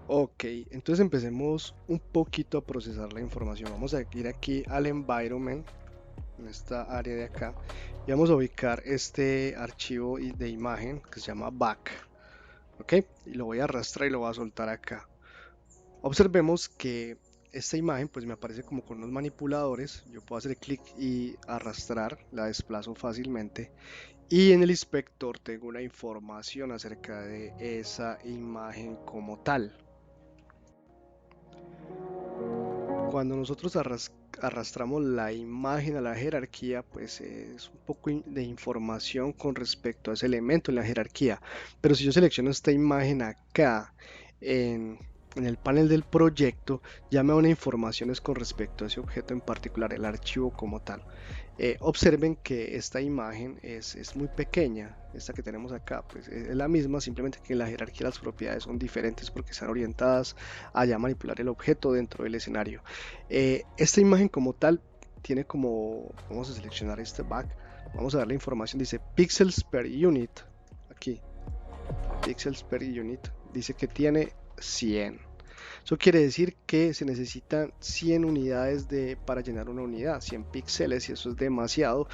Ok, entonces empecemos un poquito a procesar la información. Vamos a ir aquí al environment, en esta área de acá, y vamos a ubicar este archivo de imagen que se llama back. Ok, y lo voy a arrastrar y lo voy a soltar acá. Observemos que esta imagen pues me aparece como con unos manipuladores. Yo puedo hacer clic y arrastrar, la desplazo fácilmente. Y en el inspector tengo una información acerca de esa imagen como tal. Cuando nosotros arrastramos la imagen a la jerarquía, pues es un poco de información con respecto a ese elemento en la jerarquía. Pero si yo selecciono esta imagen acá en, en el panel del proyecto, ya me da una información es con respecto a ese objeto en particular, el archivo como tal. Observen que esta imagen es muy pequeña, esta que tenemos acá, pues es la misma, simplemente que en la jerarquía las propiedades son diferentes porque están orientadas a ya manipular el objeto dentro del escenario. Esta imagen como tal tiene como, vamos a seleccionar este back, vamos a darle información, dice pixels per unit, aquí, pixels per unit, dice que tiene 100. Eso quiere decir que se necesitan 100 unidades para llenar una unidad, 100 píxeles, y eso es demasiado,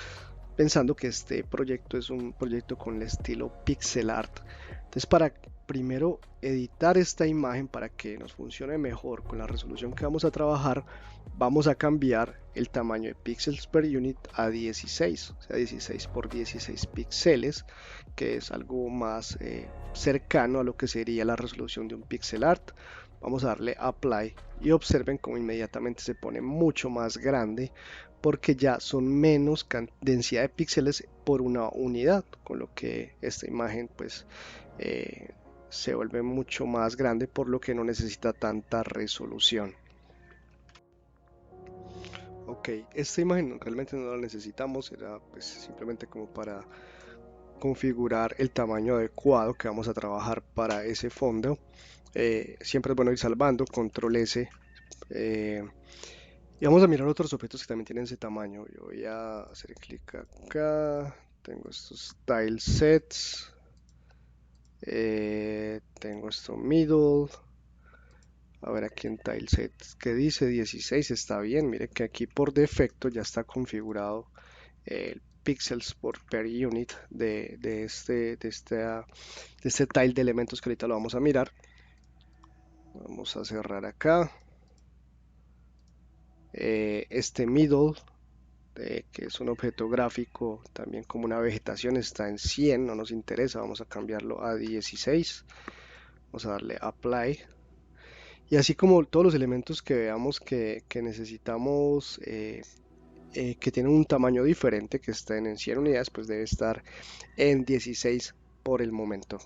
pensando que este proyecto es un proyecto con el estilo pixel art. Entonces, para primero editar esta imagen para que nos funcione mejor con la resolución que vamos a trabajar, vamos a cambiar el tamaño de píxeles per unit a 16, o sea, 16 por 16 píxeles, que es algo más cercano a lo que sería la resolución de un pixel art. Vamos a darle apply y observen cómo inmediatamente se pone mucho más grande porque ya son menos densidad de píxeles por una unidad, con lo que esta imagen pues se vuelve mucho más grande, por lo que no necesita tanta resolución. Ok, esta imagen realmente no la necesitamos, era pues simplemente como para configurar el tamaño adecuado que vamos a trabajar para ese fondo. Siempre es bueno ir salvando, control S. Y vamos a mirar otros objetos que también tienen ese tamaño. Yo voy a hacer clic acá. Tengo estos tile sets. Tengo esto middle. A ver aquí en tile sets que dice 16 está bien. Mire que aquí por defecto ya está configurado el pixels per unit de este tile de elementos que ahorita lo vamos a mirar. Vamos a cerrar acá. Este middle, que es un objeto gráfico, también como una vegetación, está en 100, no nos interesa, vamos a cambiarlo a 16. Vamos a darle apply. Y así como todos los elementos que veamos que necesitamos, que tienen un tamaño diferente, que estén en 100 unidades, pues debe estar en 16 por el momento.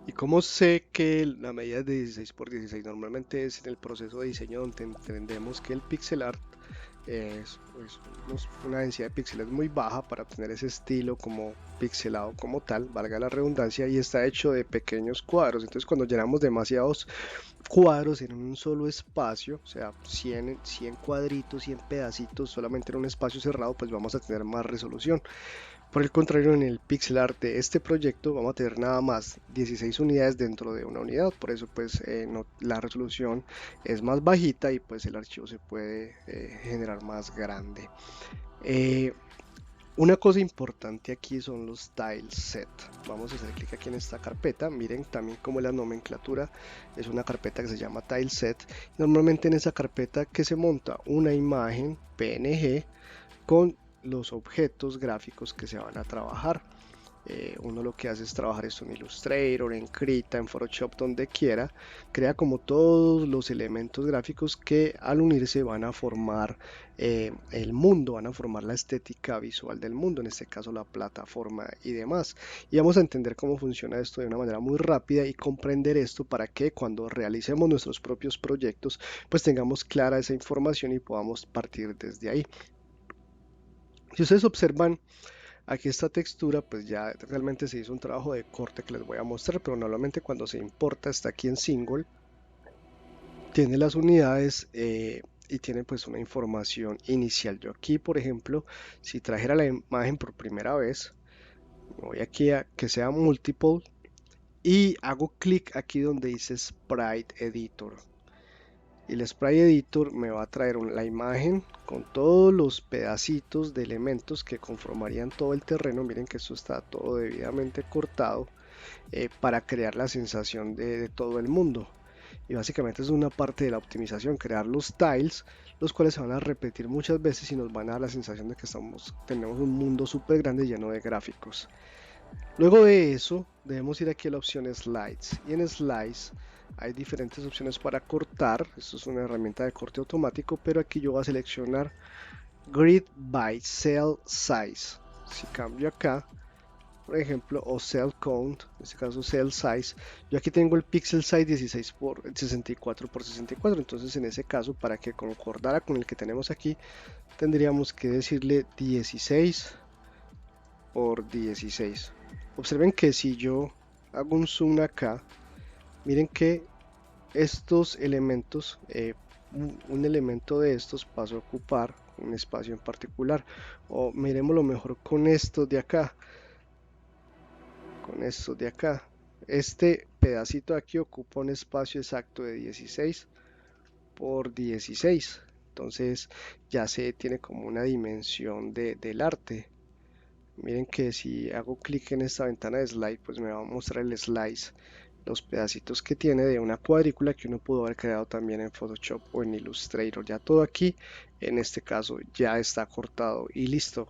¿Y cómo sé que la medida es de 16 por 16? Normalmente es en el proceso de diseño donde entendemos que el pixel art es una densidad de píxeles muy baja para obtener ese estilo como pixelado como tal, valga la redundancia, y está hecho de pequeños cuadros. Entonces cuando llenamos demasiados cuadros en un solo espacio, o sea, 100 cuadritos, 100 pedacitos solamente en un espacio cerrado, pues vamos a tener más resolución. Por el contrario, en el pixel art de este proyecto vamos a tener nada más 16 unidades dentro de una unidad, por eso pues la resolución es más bajita y pues el archivo se puede generar más grande. Eh, una cosa importante aquí son los tileset. Vamos a hacer clic aquí en esta carpeta. Miren también como la nomenclatura es una carpeta que se llama tileset. Normalmente en esa carpeta que se monta una imagen PNG con los objetos gráficos que se van a trabajar. Uno lo que hace es trabajar esto en Illustrator, en Krita, en Photoshop, donde quiera. Crea como todos los elementos gráficos que al unirse van a formar el mundo, van a formar la estética visual del mundo, en este caso la plataforma y demás. Y vamos a entender cómo funciona esto de una manera muy rápida y comprender esto para que cuando realicemos nuestros propios proyectos, pues tengamos clara esa información y podamos partir desde ahí. Si ustedes observan aquí esta textura, pues ya realmente se hizo un trabajo de corte que les voy a mostrar, pero normalmente cuando se importa está aquí en single tiene las unidades y tiene pues una información inicial. Yo aquí, por ejemplo, si trajera la imagen por primera vez, me voy aquí a que sea multiple y hago clic aquí donde dice Sprite Editor. Y el Sprite Editor me va a traer la imagen con todos los pedacitos de elementos que conformarían todo el terreno. Miren que esto está todo debidamente cortado para crear la sensación de todo el mundo. Y básicamente es una parte de la optimización, crear los tiles, los cuales se van a repetir muchas veces y nos van a dar la sensación de que tenemos un mundo súper grande lleno de gráficos. Luego de eso, debemos ir aquí a la opción Slides. Y en Slides hay diferentes opciones para cortar. Esto es una herramienta de corte automático, pero aquí yo voy a seleccionar Grid by Cell Size. Si cambio acá, por ejemplo, o Cell Count, en este caso Cell Size, yo aquí tengo el Pixel Size 16 por 64 por 64. Entonces, en ese caso, para que concordara con el que tenemos aquí, tendríamos que decirle 16 por 16. Observen que si yo hago un zoom acá, miren que estos elementos, un elemento de estos pasó a ocupar un espacio en particular. O miremoslo mejor con estos de acá. Con estos de acá. Este pedacito de aquí ocupa un espacio exacto de 16 por 16. Entonces ya se tiene como una dimensión del arte. Miren que si hago clic en esta ventana de slide, pues me va a mostrar el slice, los pedacitos que tiene de una cuadrícula que uno pudo haber creado también en Photoshop o en Illustrator. Ya todo aquí, en este caso, ya está cortado y listo.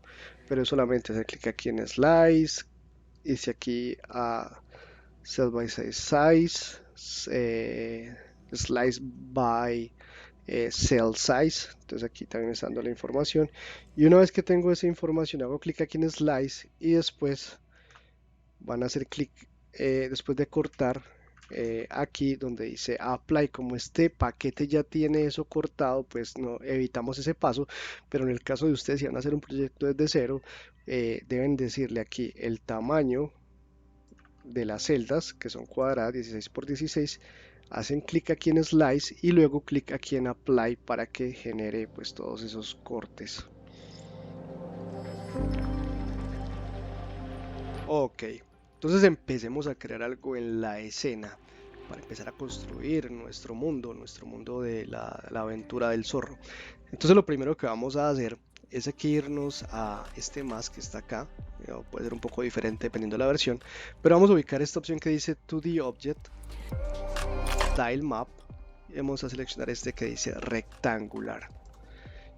Pero solamente hacer clic aquí en slice, irse aquí a Cell by Size, Slice by Cell Size. Entonces aquí también está dando la información. Y una vez que tengo esa información, hago clic aquí en Slice y después van a hacer clic después de cortar. Aquí donde dice apply, como este paquete ya tiene eso cortado, pues no evitamos ese paso. Pero en el caso de ustedes, si van a hacer un proyecto desde cero, deben decirle aquí el tamaño de las celdas, que son cuadradas 16 por 16, hacen clic aquí en Slice y luego clic aquí en Apply para que genere pues todos esos cortes. Ok, entonces empecemos a crear algo en la escena para empezar a construir nuestro mundo de la aventura del zorro. Entonces lo primero que vamos a hacer es aquí irnos a este más que está acá. Puede ser un poco diferente dependiendo de la versión, pero vamos a ubicar esta opción que dice 2D Object, Tile Map, y vamos a seleccionar este que dice Rectangular.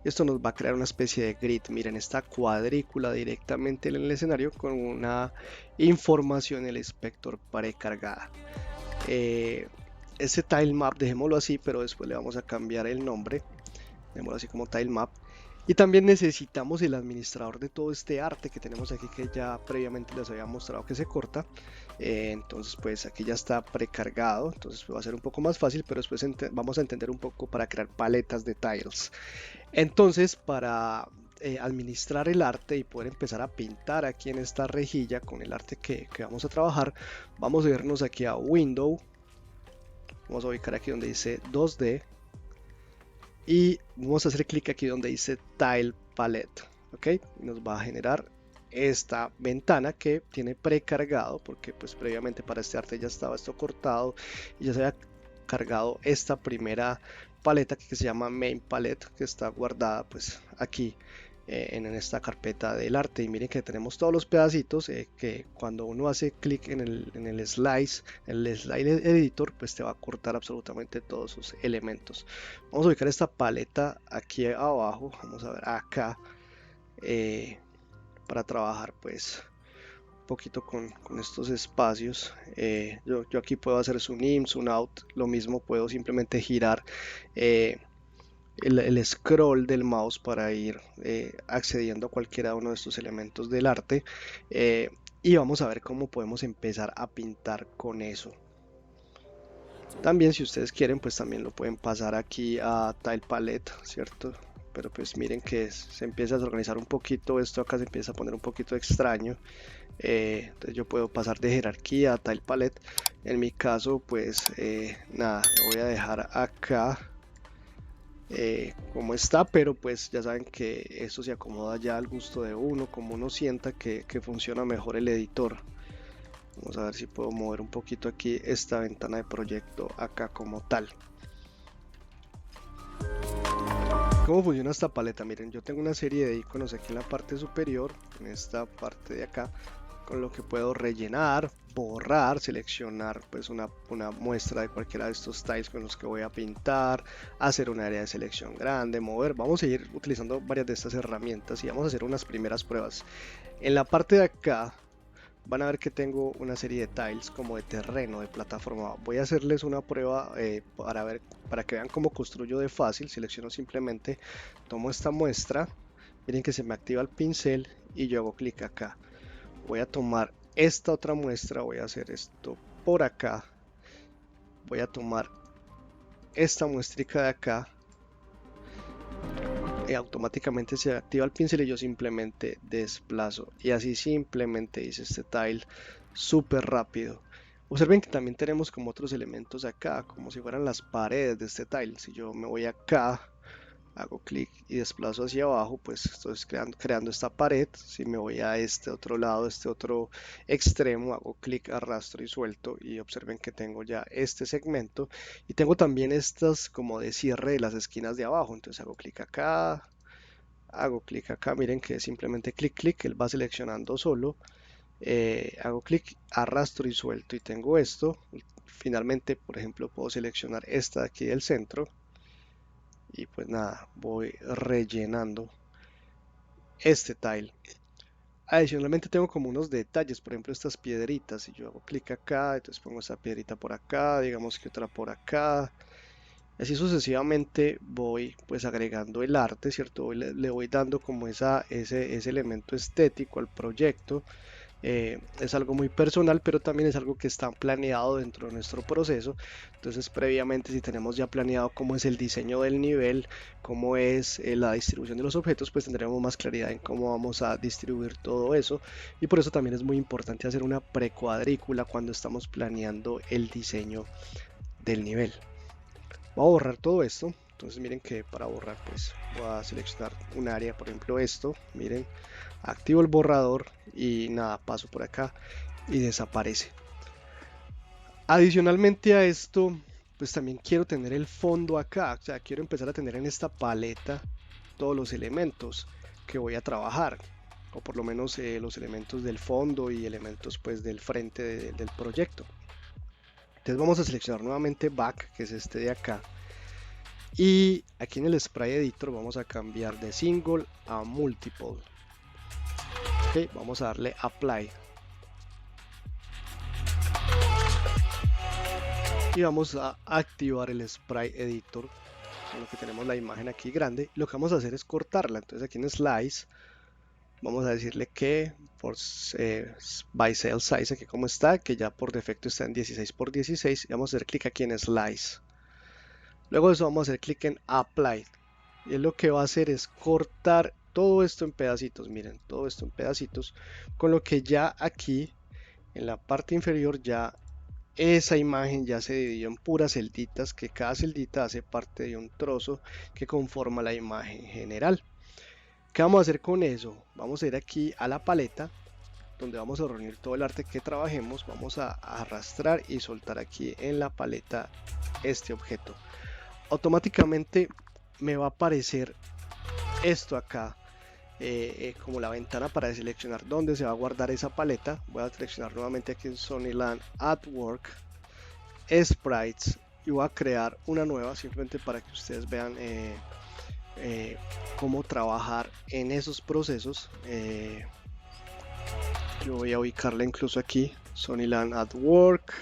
Esto nos va a crear una especie de grid. Miren, esta cuadrícula directamente en el escenario con una información en el inspector precargada. Este tile map dejémoslo así, pero después le vamos a cambiar el nombre. Dejémoslo así como tile map. Y también necesitamos el administrador de todo este arte que tenemos aquí, que ya previamente les había mostrado que se corta. Entonces pues aquí ya está precargado, entonces va a ser un poco más fácil, pero después vamos a entender un poco para crear paletas de tiles. Entonces, para administrar el arte y poder empezar a pintar aquí en esta rejilla con el arte que vamos a trabajar, vamos a irnos aquí a Window, vamos a ubicar aquí donde dice 2D y vamos a hacer clic aquí donde dice Tile Palette, ok, nos va a generar esta ventana que tiene precargado porque pues previamente para este arte ya estaba esto cortado y ya se había cargado esta primera paleta que se llama Main Palette, que está guardada pues aquí en esta carpeta del arte. Y miren que tenemos todos los pedacitos que cuando uno hace clic en el slice, en el slide editor, pues te va a cortar absolutamente todos sus elementos. Vamos a ubicar esta paleta aquí abajo, vamos a ver acá para trabajar pues poquito con estos espacios. Yo aquí puedo hacer zoom in, zoom out, lo mismo puedo simplemente girar el scroll del mouse para ir accediendo a cualquiera uno de estos elementos del arte y vamos a ver cómo podemos empezar a pintar con eso. También si ustedes quieren pues también lo pueden pasar aquí a Tile Palette, ¿cierto? Pero pues miren que se empieza a desorganizar un poquito, esto acá se empieza a poner un poquito extraño. Entonces yo puedo pasar de jerarquía a tile palette. En mi caso pues nada, lo voy a dejar acá como está, pero pues ya saben que esto se acomoda ya al gusto de uno, como uno sienta que funciona mejor el editor. Vamos a ver si puedo mover un poquito aquí esta ventana de proyecto acá como tal. ¿Cómo funciona esta paleta? Miren, yo tengo una serie de iconos aquí en la parte superior, en esta parte de acá, con lo que puedo rellenar, borrar, seleccionar pues una muestra de cualquiera de estos tiles con los que voy a pintar, hacer un área de selección grande, mover. Vamos a ir utilizando varias de estas herramientas y vamos a hacer unas primeras pruebas. En la parte de acá van a ver que tengo una serie de tiles como de terreno, de plataforma. Voy a hacerles una prueba para que vean cómo construyo de fácil. Selecciono simplemente, tomo esta muestra, miren que se me activa el pincel y yo hago clic acá. Voy a tomar esta otra muestra, voy a hacer esto por acá, voy a tomar esta muestrica de acá, automáticamente se activa el pincel y yo simplemente desplazo y así simplemente hice este tile súper rápido. Observen que también tenemos como otros elementos acá, como si fueran las paredes de este tile. Si yo me voy acá, hago clic y desplazo hacia abajo, pues estoy creando esta pared. Si me voy a este otro lado, este otro extremo, hago clic, arrastro y suelto y observen que tengo ya este segmento y tengo también estas como de cierre de las esquinas de abajo. Entonces hago clic acá, miren que simplemente clic clic, él va seleccionando solo. Hago clic, arrastro y suelto y tengo esto. Finalmente, por ejemplo, puedo seleccionar esta de aquí del centro y pues nada, voy rellenando este tile. Adicionalmente tengo como unos detalles, por ejemplo estas piedritas. Si yo hago clic acá, entonces pongo esta piedrita por acá, digamos que otra por acá. Así sucesivamente voy pues agregando el arte, ¿cierto? Le voy dando como ese elemento estético al proyecto. Es algo muy personal, pero también es algo que está planeado dentro de nuestro proceso. Entonces, previamente, si tenemos ya planeado cómo es el diseño del nivel, cómo es la distribución de los objetos, pues tendremos más claridad en cómo vamos a distribuir todo eso. Y por eso también es muy importante hacer una precuadrícula cuando estamos planeando el diseño del nivel. Voy a borrar todo esto. Entonces miren que para borrar pues voy a seleccionar un área, por ejemplo esto, miren, activo el borrador y nada, paso por acá y desaparece. Adicionalmente a esto, pues también quiero tener el fondo acá, o sea, quiero empezar a tener en esta paleta todos los elementos que voy a trabajar, o por lo menos los elementos del fondo y elementos pues del frente del proyecto. Entonces vamos a seleccionar nuevamente back, que es este de acá. Y aquí en el Sprite Editor vamos a cambiar de single a multiple. Ok, vamos a darle apply. Y vamos a activar el Sprite Editor. Con lo que tenemos la imagen aquí grande. Lo que vamos a hacer es cortarla. Entonces aquí en Slice vamos a decirle que por by cell size, aquí como está, que ya por defecto está en 16 por 16. Y vamos a hacer clic aquí en Slice. Luego de eso vamos a hacer clic en Apply. Y él lo que va a hacer es cortar todo esto en pedacitos. Miren, todo esto en pedacitos. Con lo que ya aquí, en la parte inferior, ya esa imagen ya se dividió en puras celditas, que cada celdita hace parte de un trozo que conforma la imagen general. ¿Qué vamos a hacer con eso? Vamos a ir aquí a la paleta, donde vamos a reunir todo el arte que trabajemos. Vamos a arrastrar y soltar aquí en la paleta este objeto. Automáticamente me va a aparecer esto acá como la ventana para seleccionar dónde se va a guardar esa paleta. Voy a seleccionar nuevamente aquí en Sonyland Artwork, Sprites, y voy a crear una nueva simplemente para que ustedes vean cómo trabajar en esos procesos. Yo voy a ubicarla incluso aquí, Sonyland Artwork.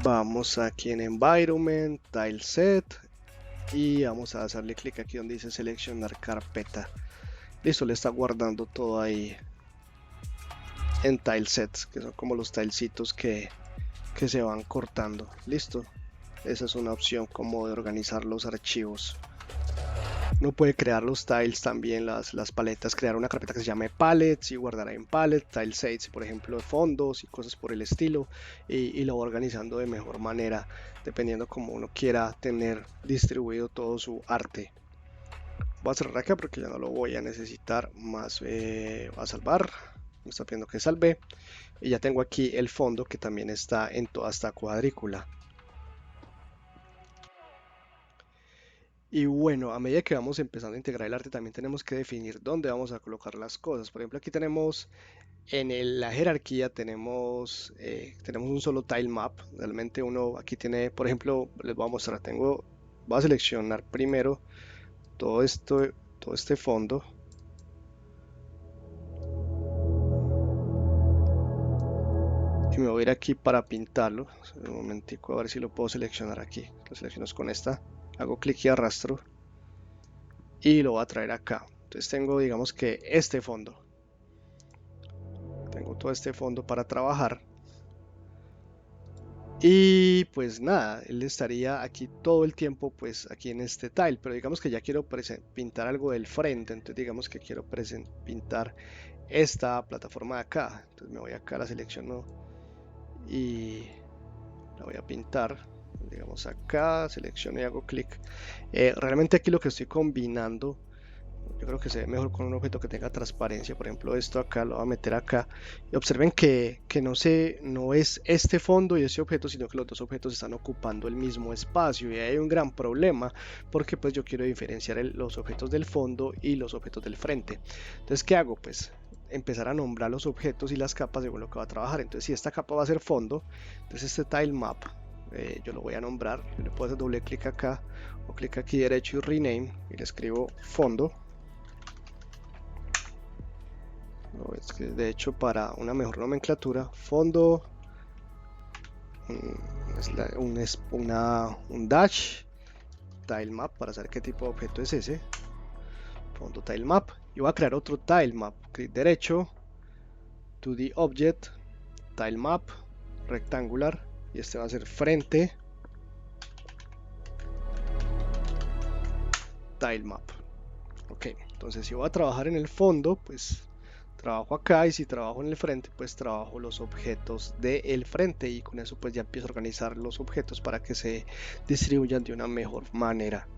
Vamos aquí en Environment, Tile Set y vamos a darle clic aquí donde dice seleccionar carpeta. Listo, le está guardando todo ahí en Tile Sets, que son como los tilecitos que se van cortando. Listo, esa es una opción como de organizar los archivos. Uno puede crear los tiles también, las paletas, crear una carpeta que se llame palettes y guardar ahí en palette, tile sets, por ejemplo, de fondos y cosas por el estilo, y lo va organizando de mejor manera, dependiendo como uno quiera tener distribuido todo su arte. Voy a cerrar acá porque ya no lo voy a necesitar más. Voy a salvar, me está pidiendo que salve, y ya tengo aquí el fondo que también está en toda esta cuadrícula. Y bueno, a medida que vamos empezando a integrar el arte, también tenemos que definir dónde vamos a colocar las cosas. Por ejemplo, aquí tenemos la jerarquía, tenemos un solo tile map. Realmente uno aquí tiene, por ejemplo, les voy a mostrar, voy a seleccionar primero todo esto, todo este fondo. Y me voy a ir aquí para pintarlo. Un momentico, a ver si lo puedo seleccionar aquí. Lo selecciono con esta. Hago clic y arrastro. Y lo voy a traer acá. Entonces tengo, digamos que este fondo. Tengo todo este fondo para trabajar. Y pues nada, él estaría aquí todo el tiempo, pues aquí en este tile. Pero digamos que ya quiero pintar algo del frente. Entonces digamos que quiero pintar esta plataforma de acá. Entonces me voy acá, la selecciono y la voy a pintar. Digamos acá, selecciono y hago clic. Realmente aquí lo que estoy combinando, yo creo que se ve mejor con un objeto que tenga transparencia. Por ejemplo, esto acá lo voy a meter acá. Y observen que no es este fondo y ese objeto, sino que los dos objetos están ocupando el mismo espacio. Y ahí hay un gran problema porque pues yo quiero diferenciar los objetos del fondo y los objetos del frente. Entonces, ¿qué hago? Pues empezar a nombrar los objetos y las capas según lo que va a trabajar. Entonces, si esta capa va a ser fondo, entonces este tile map yo lo voy a nombrar. Yo le puedo hacer doble clic acá o clic aquí derecho y rename y le escribo fondo. No, es que de hecho para una mejor nomenclatura, fondo, un dash tilemap para saber qué tipo de objeto es ese. Fondo tilemap. Y voy a crear otro tilemap. Clic derecho, 2D object, tilemap, rectangular. Y este va a ser frente, tilemap. Ok, entonces si voy a trabajar en el fondo, pues trabajo acá, y si trabajo en el frente, pues trabajo los objetos del frente, y con eso pues ya empiezo a organizar los objetos para que se distribuyan de una mejor manera.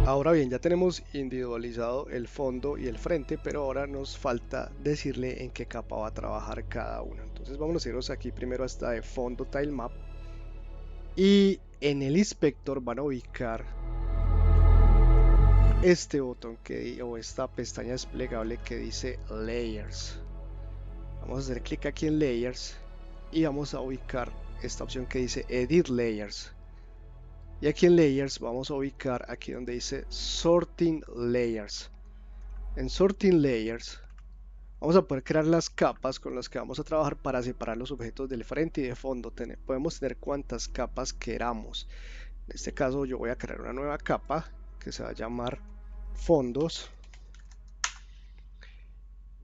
Ahora bien, ya tenemos individualizado el fondo y el frente, pero ahora nos falta decirle en qué capa va a trabajar cada uno. Entonces vamos a irnos aquí primero hasta de fondo tilemap, y en el inspector van a ubicar este botón o esta pestaña desplegable que dice Layers. Vamos a hacer clic aquí en Layers y vamos a ubicar esta opción que dice Edit Layers. Y aquí en Layers vamos a ubicar aquí donde dice Sorting Layers. En Sorting Layers vamos a poder crear las capas con las que vamos a trabajar para separar los objetos del frente y de fondo. Podemos tener cuantas capas queramos. En este caso yo voy a crear una nueva capa que se va a llamar fondos,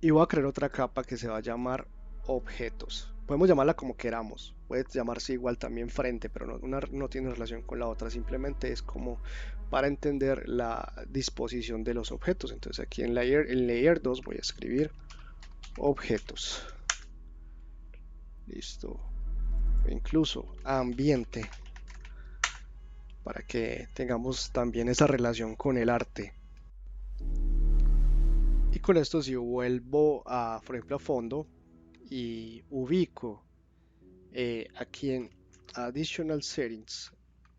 y voy a crear otra capa que se va a llamar objetos. Podemos llamarla como queramos, puede llamarse igual también frente, pero una no tiene relación con la otra, simplemente es como para entender la disposición de los objetos. Entonces aquí en layer 2 voy a escribir objetos, listo, incluso ambiente, para que tengamos también esa relación con el arte. Y con esto, si vuelvo a, por ejemplo, a fondo y ubico aquí en Additional Settings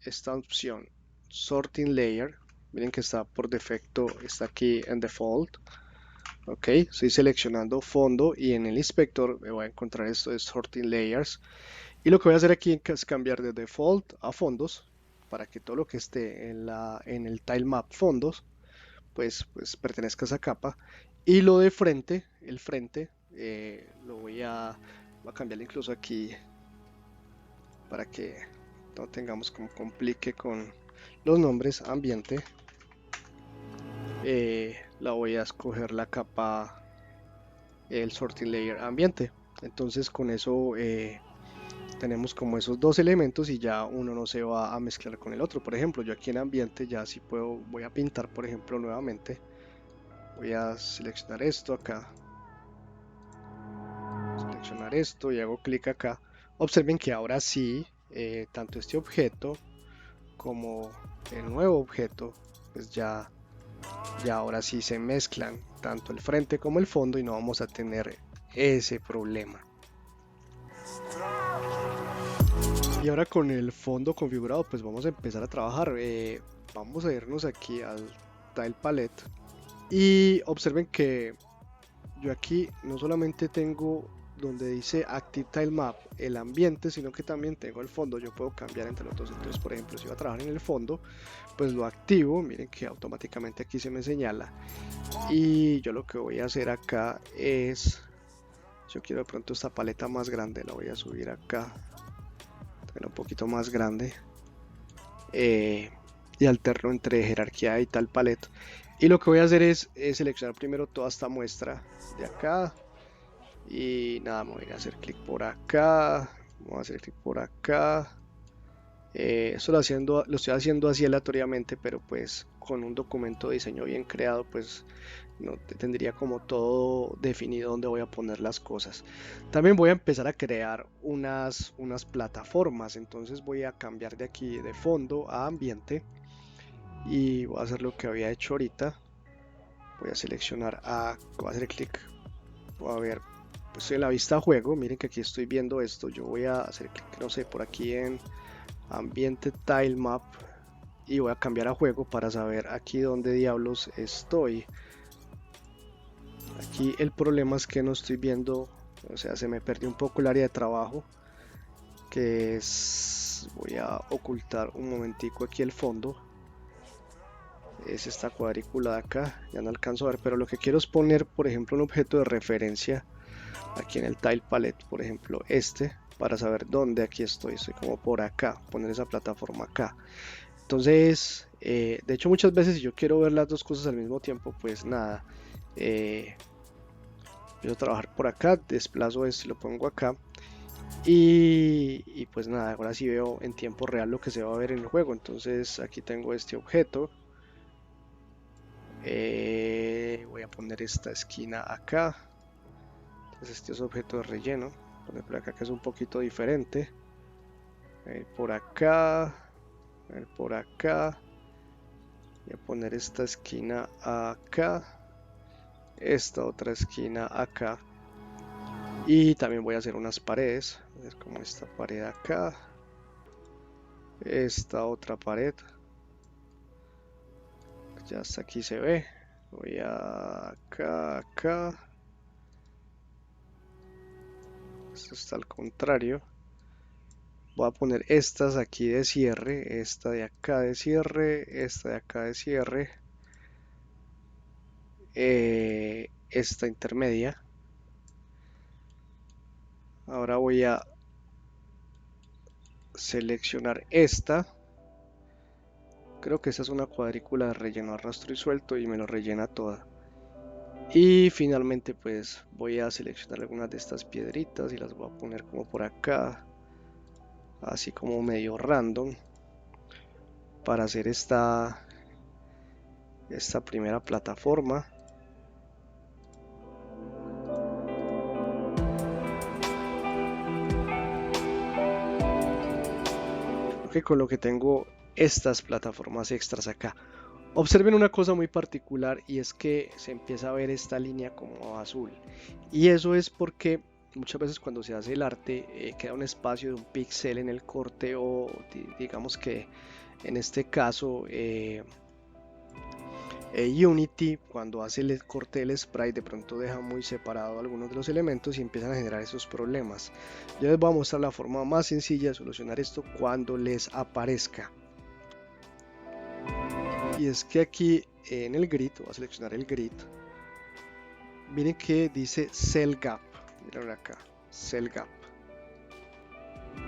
esta opción Sorting Layer, miren que está por defecto, está aquí en Default. Ok, estoy seleccionando fondo y en el inspector me voy a encontrar esto de Sorting Layers, y lo que voy a hacer aquí es cambiar de Default a fondos para que todo lo que esté en el tilemap fondos pues pertenezca a esa capa, y lo de frente, el frente, voy a cambiar incluso aquí para que no tengamos como complique con los nombres. Ambiente, la voy a escoger la capa, el sorting layer ambiente. Entonces con eso tenemos como esos dos elementos y ya uno no se va a mezclar con el otro. Por ejemplo, yo aquí en ambiente ya sí puedo, voy a pintar, por ejemplo, nuevamente. Voy a seleccionar esto acá, seleccionar esto y hago clic acá. Observen que ahora sí, tanto este objeto como el nuevo objeto, pues ya ahora sí se mezclan tanto el frente como el fondo y no vamos a tener ese problema. Y ahora con el fondo configurado, pues vamos a empezar a trabajar. Vamos a irnos aquí al Tile Palette y observen que yo aquí no solamente tengo donde dice Active Tile Map el ambiente, sino que también tengo el fondo. Yo puedo cambiar entre los dos. Entonces, por ejemplo, si voy a trabajar en el fondo, pues lo activo. Miren que automáticamente aquí se me señala. Y yo lo que voy a hacer acá es, yo quiero de pronto esta paleta más grande, la voy a subir acá, un poquito más grande. Y alterno entre jerarquía y tal paleta. Y lo que voy a hacer es seleccionar primero toda esta muestra de acá. Y nada, me voy a hacer clic por acá. Voy a hacer clic por acá. Esto lo estoy haciendo así aleatoriamente, pero pues con un documento de diseño bien creado, pues no tendría como todo definido dónde voy a poner las cosas. También voy a empezar a crear unas plataformas, entonces voy a cambiar de aquí de fondo a ambiente y voy a hacer lo que había hecho ahorita. Voy a seleccionar voy a hacer clic, voy a ver, pues estoy en la vista juego, miren que aquí estoy viendo esto. Yo voy a hacer clic, no sé, por aquí en ambiente tile map y voy a cambiar a juego para saber aquí dónde diablos estoy. Aquí el problema es que no estoy viendo, o sea, se me perdió un poco el área de trabajo, que es, voy a ocultar un momentico aquí el fondo, es esta cuadrícula de acá, ya no alcanzo a ver, pero lo que quiero es poner, por ejemplo, un objeto de referencia aquí en el Tile Palette, por ejemplo, para saber dónde aquí estoy como por acá, poner esa plataforma acá. Entonces, de hecho muchas veces si yo quiero ver las dos cosas al mismo tiempo, pues nada, empiezo a trabajar por acá, desplazo esto y lo pongo acá. Y pues nada, ahora sí veo en tiempo real lo que se va a ver en el juego. Entonces aquí tengo este objeto. Voy a poner esta esquina acá. Entonces este es objeto de relleno. Poner por acá que es un poquito diferente. Por acá. Por acá. Voy a poner esta esquina acá. Esta otra esquina acá. Y también voy a hacer unas paredes. A ver como esta pared acá. Esta otra pared. Ya hasta aquí se ve. Voy a acá. Esto está al contrario. Voy a poner estas aquí de cierre. Esta de acá de cierre. Esta de acá de cierre. Esta intermedia. Ahora voy a seleccionar esta. Creo que esta es una cuadrícula de relleno, arrastro y suelto y me lo rellena toda. Y finalmente pues voy a seleccionar algunas de estas piedritas y las voy a poner como por acá, así como medio random, para hacer esta primera plataforma. Creo que con lo que tengo estas plataformas extras acá. Observen una cosa muy particular y es que se empieza a ver esta línea como azul. Y eso es porque muchas veces cuando se hace el arte queda un espacio de un píxel en el corte o digamos que en este caso Unity cuando hace el corte del sprite de pronto deja muy separado algunos de los elementos y empiezan a generar esos problemas. Yo les voy a mostrar la forma más sencilla de solucionar esto cuando les aparezca. Y es que aquí en el grid, voy a seleccionar el grid, miren que dice cell gap, miren acá, cell gap.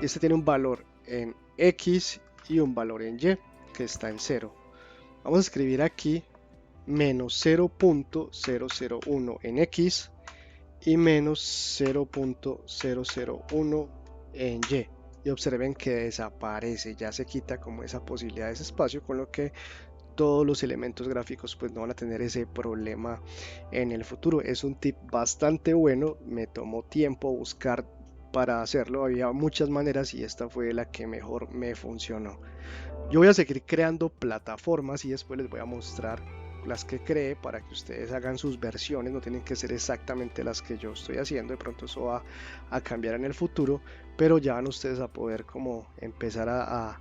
Y este tiene un valor en X y un valor en Y que está en 0. Vamos a escribir aquí menos 0.001 en X y menos 0.001 en Y. y observen que desaparece, ya se quita como esa posibilidad de ese espacio, con lo que todos los elementos gráficos pues no van a tener ese problema en el futuro. Es un tip bastante bueno, me tomó tiempo buscar para hacerlo, había muchas maneras y esta fue la que mejor me funcionó. Yo voy a seguir creando plataformas y después les voy a mostrar las que cree para que ustedes hagan sus versiones, no tienen que ser exactamente las que yo estoy haciendo, de pronto eso va a cambiar en el futuro, pero ya van ustedes a poder como empezar a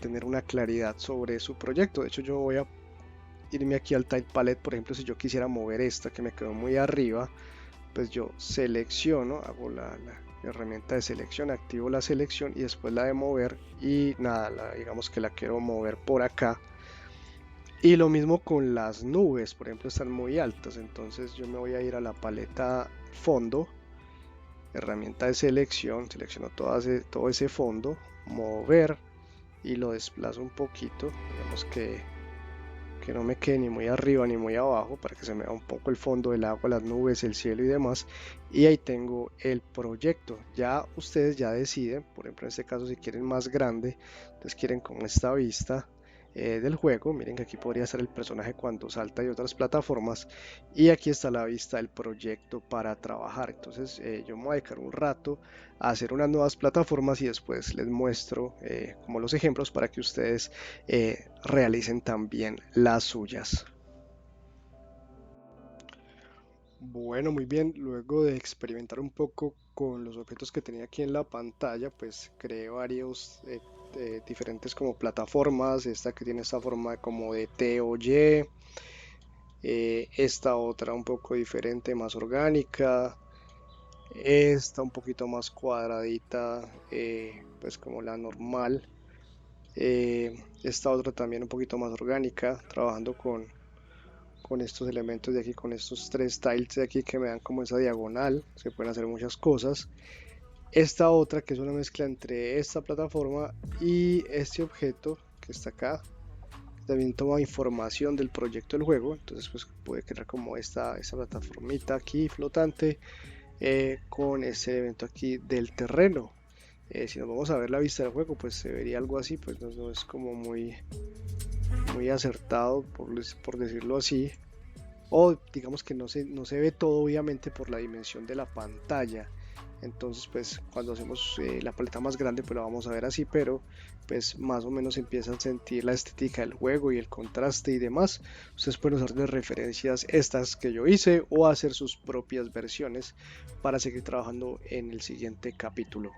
tener una claridad sobre su proyecto. De hecho yo voy a irme aquí al Tile Palette, por ejemplo, si yo quisiera mover esta que me quedó muy arriba, pues yo selecciono, hago la herramienta de selección, activo la selección y después la de mover y nada, digamos que la quiero mover por acá. Y lo mismo con las nubes, por ejemplo, están muy altas, entonces yo me voy a ir a la paleta fondo, herramienta de selección, selecciono todo ese fondo, mover y lo desplazo un poquito, digamos que no me quede ni muy arriba ni muy abajo para que se me vea un poco el fondo del agua, las nubes, el cielo y demás. Y ahí tengo el proyecto. Ya ustedes ya deciden, por ejemplo en este caso si quieren más grande, entonces quieren con esta vista del juego. Miren que aquí podría estar el personaje cuando salta y otras plataformas. Y aquí está la vista del proyecto para trabajar. Entonces yo me voy a dedicar un rato a hacer unas nuevas plataformas y después les muestro como los ejemplos para que ustedes realicen también las suyas. Bueno, muy bien. Luego de experimentar un poco con los objetos que tenía aquí en la pantalla, pues creé varios diferentes como plataformas. Esta que tiene esta forma como de T o Y. Esta otra un poco diferente, más orgánica. Esta un poquito más cuadradita, pues como la normal. Esta otra también un poquito más orgánica, trabajando con estos elementos de aquí, con estos tres tiles de aquí que me dan como esa diagonal, se pueden hacer muchas cosas. Esta otra que es una mezcla entre esta plataforma y este objeto que está acá, también toma información del proyecto del juego, entonces pues puede crear como esta plataformita aquí flotante con este evento aquí del terreno. Si nos vamos a ver la vista del juego, pues se vería algo así, pues no es como muy acertado, por decirlo así. O digamos que no se ve todo obviamente por la dimensión de la pantalla. Entonces pues cuando hacemos la paleta más grande pues la vamos a ver así, pero pues más o menos empiezan a sentir la estética del juego y el contraste y demás. Ustedes pueden usar de referencias estas que yo hice o hacer sus propias versiones para seguir trabajando en el siguiente capítulo.